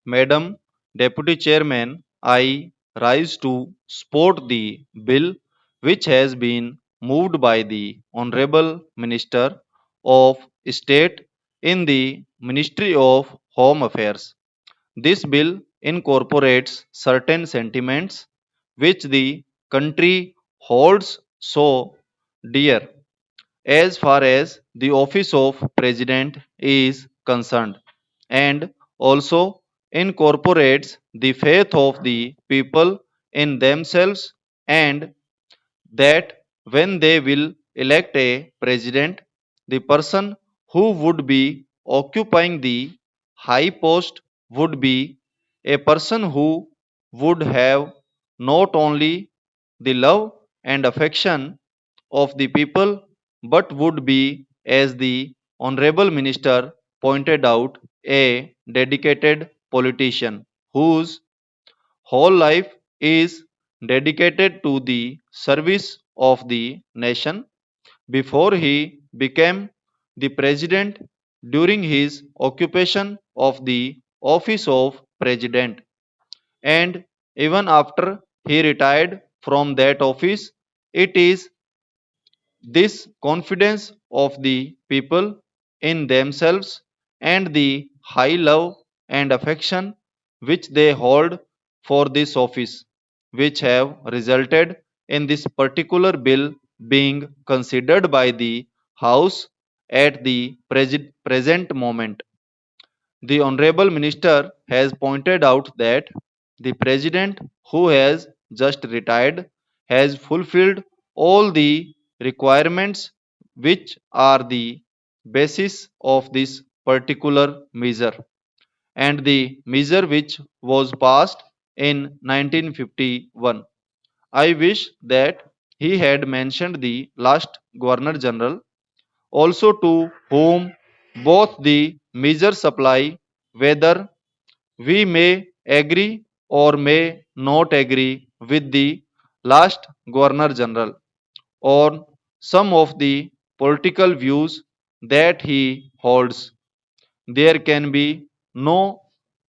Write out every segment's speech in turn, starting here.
Madam Deputy Chairman, I rise to support the bill which has been moved by the Honorable Minister of State in the Ministry of Home Affairs. This bill incorporates certain sentiments which the country holds so dear as far as the office of president is concerned, and also incorporates the faith of the people in themselves, and that when they will elect a president, the person who would be occupying the high post would be a person who would have not only the love and affection of the people, but would be, as the Honorable Minister pointed out, a dedicated politician whose whole life is dedicated to the service of the nation. Before he became the president, during his occupation of the office of president, and even after he retired from that office, it is this confidence of the people in themselves and the high love and affection which they hold for this office, which have resulted in this particular bill being considered by the House at the present moment. The Honorable Minister has pointed out that the President, who has just retired, has fulfilled all the requirements which are the basis of this particular measure, and the measure which was passed in 1951. I wish that he had mentioned the last Governor General, also to whom both the measures apply, whether we may agree or may not agree with the last Governor General on some of the political views that he holds. There can be no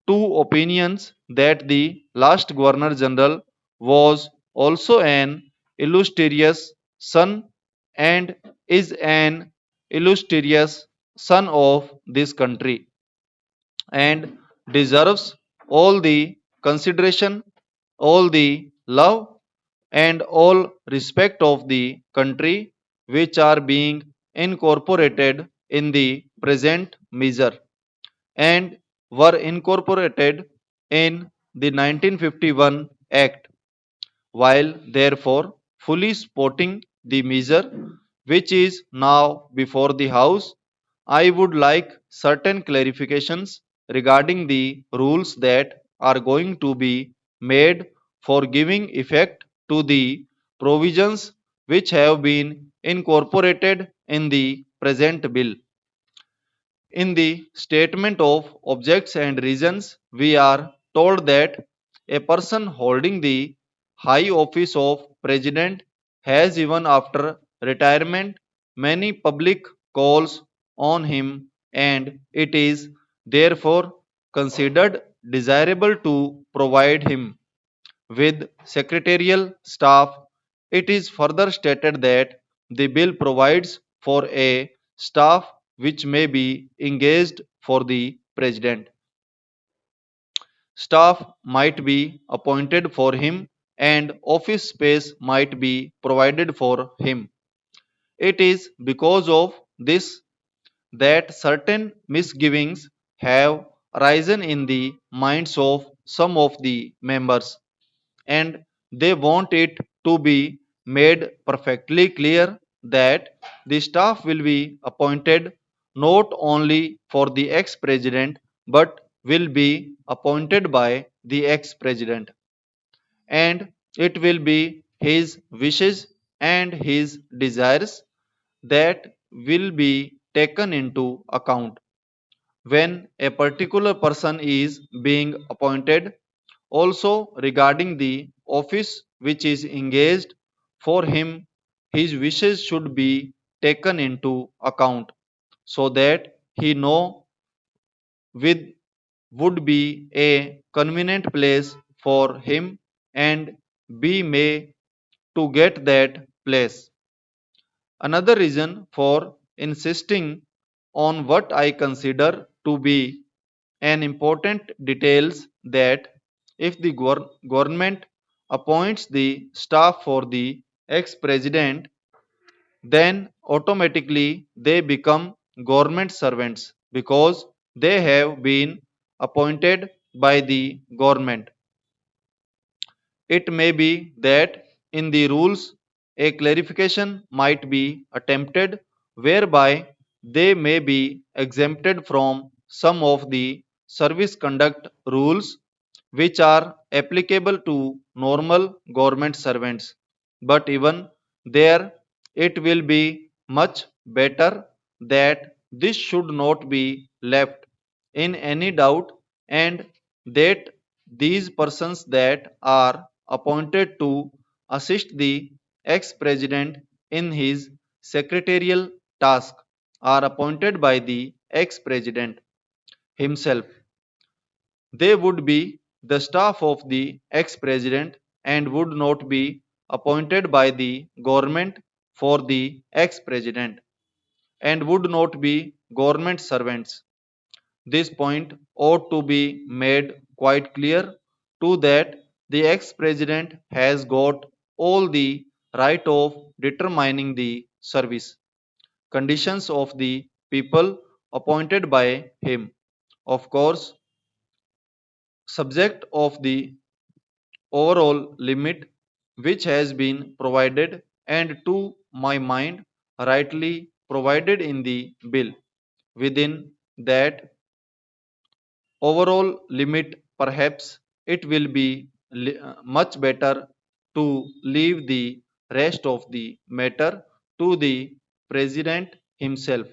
two opinions that the last Governor General was also an illustrious son and is an illustrious son of this country, and deserves all the consideration, all the love, and all respect of the country which are being incorporated in the present measure and were incorporated in the 1951 Act. While therefore fully supporting the measure which is now before the House, I would like certain clarifications regarding the rules that are going to be made for giving effect to the provisions which have been incorporated in the present bill. In the statement of objects and reasons, we are told that a person holding the high office of president has, even after retirement, many public calls on him, and it is therefore considered desirable to provide him with secretarial staff. It is further stated that the bill provides for a staff which may be engaged for the president. Staff might be appointed for him and office space might be provided for him. It is because of this that certain misgivings have arisen in the minds of some of the members, and they want it to be made perfectly clear that the staff will be appointed not only for the ex president but will be appointed by the ex president, and it will be his wishes and his desires that will be taken into account when a particular person is being appointed. Also, regarding the office which is engaged for him, his wishes should be taken into account so that he know with would be a convenient place for him and be may to get that place. Another reason for insisting on what I consider to be an important details that if the government appoints the staff for the ex-president, then automatically they become government servants because they have been appointed by the government. It may be that in the rules a clarification might be attempted whereby they may be exempted from some of the service conduct rules which are applicable to normal government servants. But even there, it will be much better that this should not be left in any doubt and that these persons that are appointed to assist the ex-president in his secretarial task are appointed by the ex-president himself. They would be the staff of the ex-president and would not be appointed by the government for the ex-president and would not be government servants. This point ought to be made quite clear to that the ex-president has got all the right of determining the service conditions of the people appointed by him. Of course, subject of the overall limit which has been provided and to my mind rightly provided in the bill. Within that overall limit, perhaps it will be much better to leave the rest of the matter to the president himself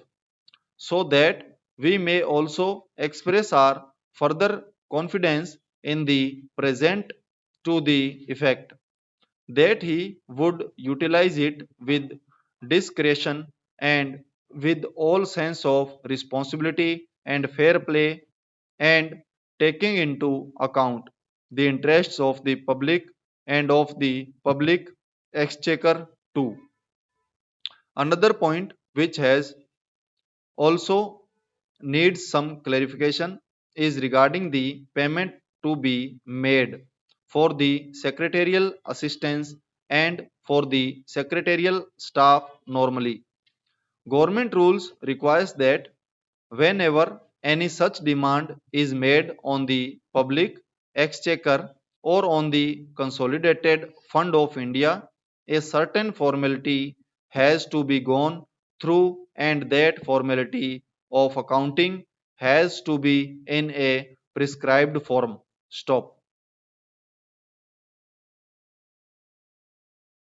so that we may also express our further confidence in the present to the effect that he would utilize it with discretion and with all sense of responsibility and fair play and taking into account the interests of the public and of the public exchequer too. Another point which has also needs some clarification is regarding the payment to be made for the secretarial assistance and for the secretarial staff normally. Government rules requires that whenever any such demand is made on the public exchequer or on the consolidated fund of India, a certain formality has to be gone through and that formality of accounting has to be in a prescribed form. Stop.